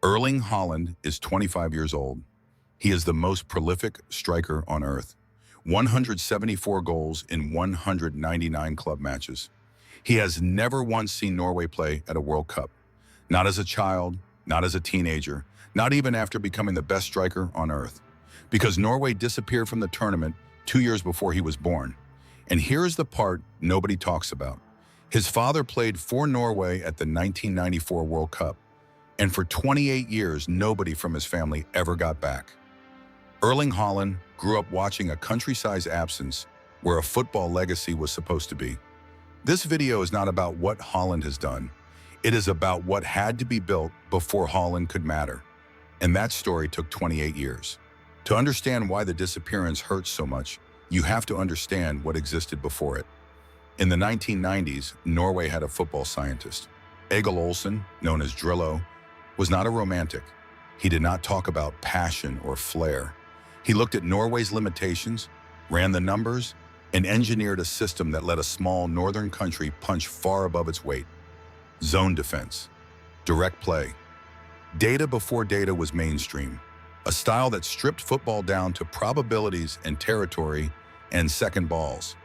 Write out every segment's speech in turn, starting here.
Erling Haaland is 25 years old. He is the most prolific striker on earth. 174 goals in 199 club matches. He has never once seen Norway play at a World Cup. Not as a child, not as a teenager, not even after becoming the best striker on earth. Because Norway disappeared from the tournament 2 years before he was born. And here's the part nobody talks about. His father played for Norway at the 1994 World Cup. And for 28 years, nobody from his family ever got back. Erling Haaland grew up watching a country-size absence where a football legacy was supposed to be. This video is not about what Haaland has done. It is about what had to be built before Haaland could matter. And that story took 28 years. To understand why the disappearance hurts so much, you have to understand what existed before it. In the 1990s, Norway had a football scientist. Egil Olsen, known as Drillo, was not a romantic. He did not talk about passion or flair. He looked at Norway's limitations, ran the numbers, and engineered a system that let a small northern country punch far above its weight. Zone defense, direct play. Data before data was mainstream, a style that stripped football down to probabilities and territory and second balls.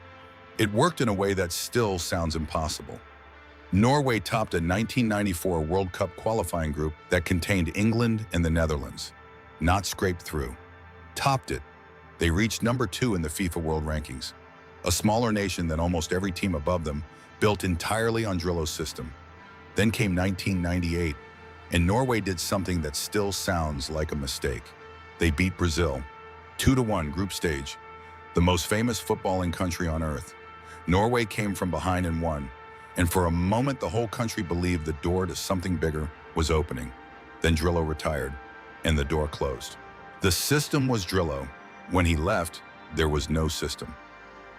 It worked in a way that still sounds impossible. Norway topped a 1994 World Cup qualifying group that contained England and the Netherlands. Not scraped through. Topped it. They reached number 2 in the FIFA World Rankings. A smaller nation than almost every team above them, built entirely on Drillo's system. Then came 1998, and Norway did something that still sounds like a mistake. They beat Brazil. 2-1 group stage. The most famous footballing country on earth. Norway came from behind and won. And for a moment, the whole country believed the door to something bigger was opening. Then Drillo retired, and the door closed. The system was Drillo. When he left, there was no system.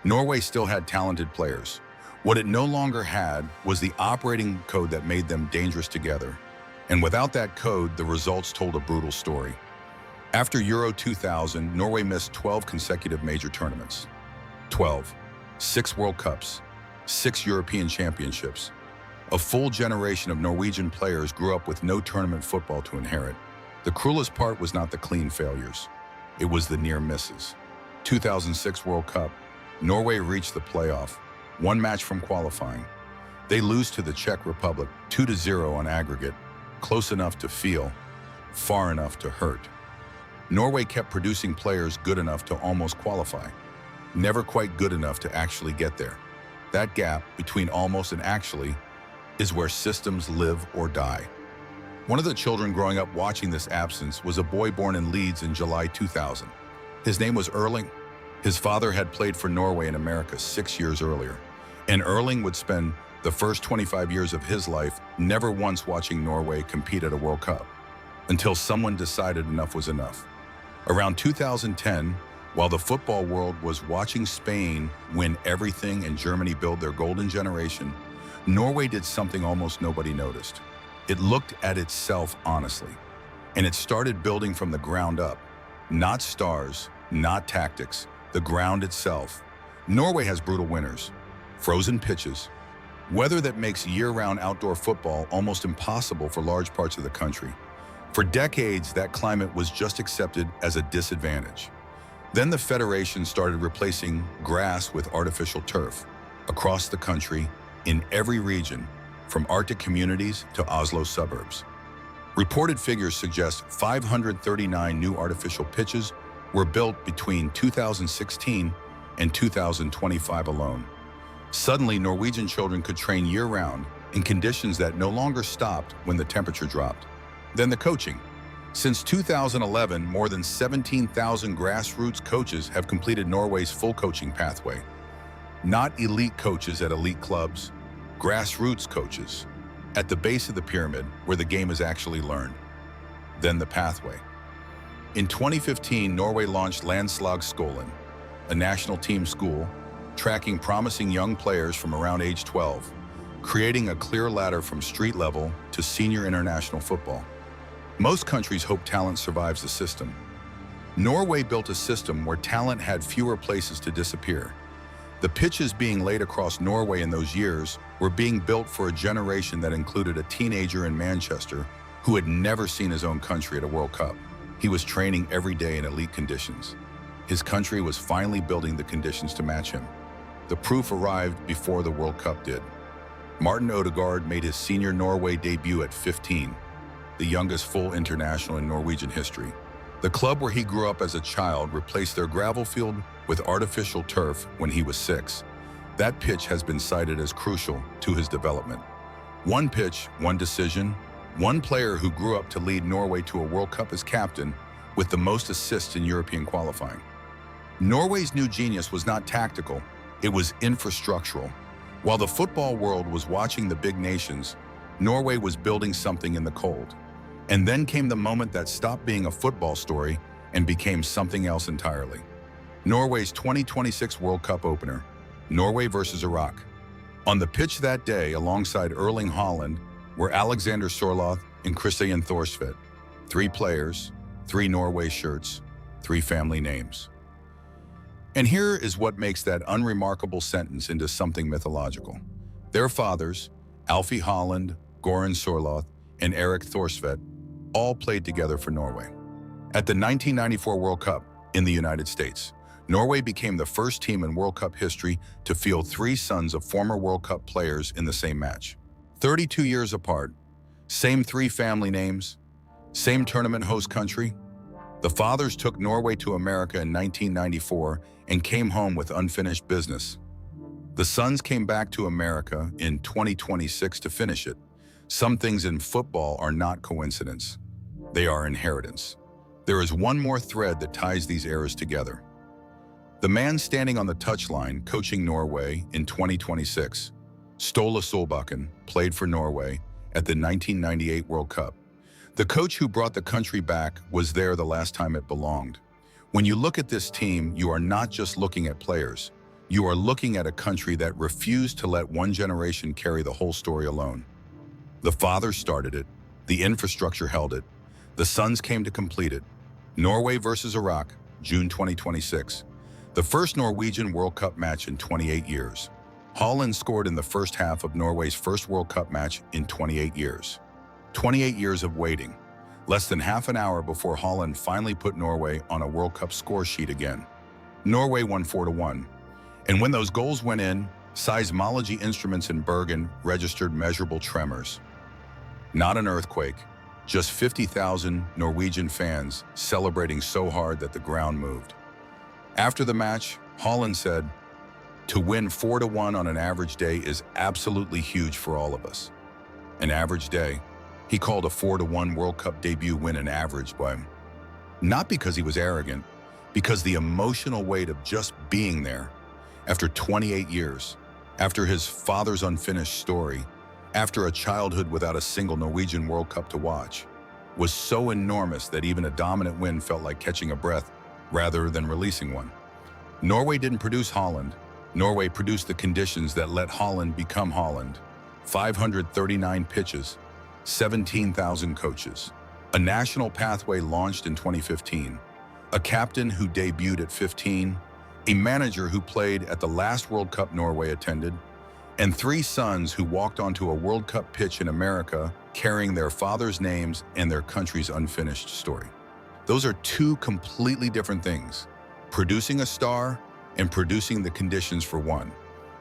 Norway still had talented players. What it no longer had was the operating code that made them dangerous together. And without that code, the results told a brutal story. After Euro 2000, Norway missed 12 consecutive major tournaments. 12. 6 World Cups. 6 European championships. A full generation of Norwegian players grew up with no tournament football to inherit. The cruelest part was not the clean failures. It was the near misses. 2006 World Cup. Norway reached the playoff, 1 match from qualifying. They lose to the Czech Republic 2-0 on aggregate, close enough to feel, far enough to hurt. Norway kept producing players good enough to almost qualify, never quite good enough to actually get there. That gap between almost and actually is where systems live or die. One of the children growing up watching this absence was a boy born in Leeds in July 2000. His name was Erling. His father had played for Norway in America 6 years earlier, and Erling would spend the first 25 years of his life never once watching Norway compete at a World Cup, until someone decided enough was enough. Around 2010, while the football world was watching Spain win everything and Germany build their golden generation, Norway did something almost nobody noticed. It looked at itself honestly, and it started building from the ground up. Not stars, not tactics, the ground itself. Norway has brutal winters, frozen pitches, weather that makes year-round outdoor football almost impossible for large parts of the country. For decades, that climate was just accepted as a disadvantage. Then the Federation started replacing grass with artificial turf across the country, in every region, from Arctic communities to Oslo suburbs. Reported figures suggest 539 new artificial pitches were built between 2016 and 2025 alone. Suddenly, Norwegian children could train year-round in conditions that no longer stopped when the temperature dropped. Then the coaching. Since 2011, more than 17,000 grassroots coaches have completed Norway's full coaching pathway. Not elite coaches at elite clubs, grassroots coaches at the base of the pyramid where the game is actually learned. Then the pathway. In 2015, Norway launched Landslagsskolen, a national team school, tracking promising young players from around age 12, creating a clear ladder from street level to senior international football. Most countries hope talent survives the system. Norway built a system where talent had fewer places to disappear. The pitches being laid across Norway in those years were being built for a generation that included a teenager in Manchester who had never seen his own country at a World Cup. He was training every day in elite conditions. His country was finally building the conditions to match him. The proof arrived before the World Cup did. Martin Odegaard made his senior Norway debut at 15, the youngest full international in Norwegian history. The club where he grew up as a child replaced their gravel field with artificial turf when he was 6. That pitch has been cited as crucial to his development. One pitch, one decision, one player who grew up to lead Norway to a World Cup as captain with the most assists in European qualifying. Norway's new genius was not tactical, it was infrastructural. While the football world was watching the big nations, Norway was building something in the cold. And then came the moment that stopped being a football story and became something else entirely. Norway's 2026 World Cup opener, Norway versus Iraq. On the pitch that day, alongside Erling Haaland, were Alexander Sørloth and Christian Thorsvedt. 3 players, 3 Norway shirts, 3 family names. And here is what makes that unremarkable sentence into something mythological. Their fathers, Alfie Haaland, Goran Sørloth, and Erik Thorsvedt, all played together for Norway. At the 1994 World Cup in the United States, Norway became the first team in World Cup history to field 3 sons of former World Cup players in the same match. 32 years apart, same 3 family names, same tournament host country. The fathers took Norway to America in 1994 and came home with unfinished business. The sons came back to America in 2026 to finish it. Some things in football are not coincidence. They are inheritance. There is one more thread that ties these eras together. The man standing on the touchline coaching Norway in 2026, Ståle Solbakken, played for Norway at the 1998 World Cup. The coach who brought the country back was there the last time it belonged. When you look at this team, you are not just looking at players. You are looking at a country that refused to let one generation carry the whole story alone. The fathers started it, the infrastructure held it, the sons came to complete it. Norway versus Iraq, June 2026. The first Norwegian World Cup match in 28 years. Haaland scored in the first half of Norway's first World Cup match in 28 years. 28 years of waiting. Less than half an hour before Haaland finally put Norway on a World Cup score sheet again. Norway won 4-1. And when those goals went in, seismology instruments in Bergen registered measurable tremors. Not an earthquake, just 50,000 Norwegian fans celebrating so hard that the ground moved. After the match, Haaland said, "To win 4-1 on an average day is absolutely huge for all of us." An average day. He called a 4-1 World Cup debut win an average by him. Not because he was arrogant, because the emotional weight of just being there, after 28 years, after his father's unfinished story, after a childhood without a single Norwegian World Cup to watch, was so enormous that even a dominant win felt like catching a breath rather than releasing one. Norway didn't produce Haaland. Norway produced the conditions that let Haaland become Haaland. 539 pitches, 17,000 coaches, a national pathway launched in 2015, a captain who debuted at 15, a manager who played at the last World Cup Norway attended, and 3 sons who walked onto a World Cup pitch in America carrying their fathers' names and their country's unfinished story. Those are 2 completely different things, producing a star and producing the conditions for one.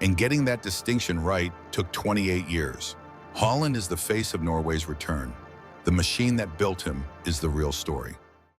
And getting that distinction right took 28 years. Haaland is the face of Norway's return. The machine that built him is the real story.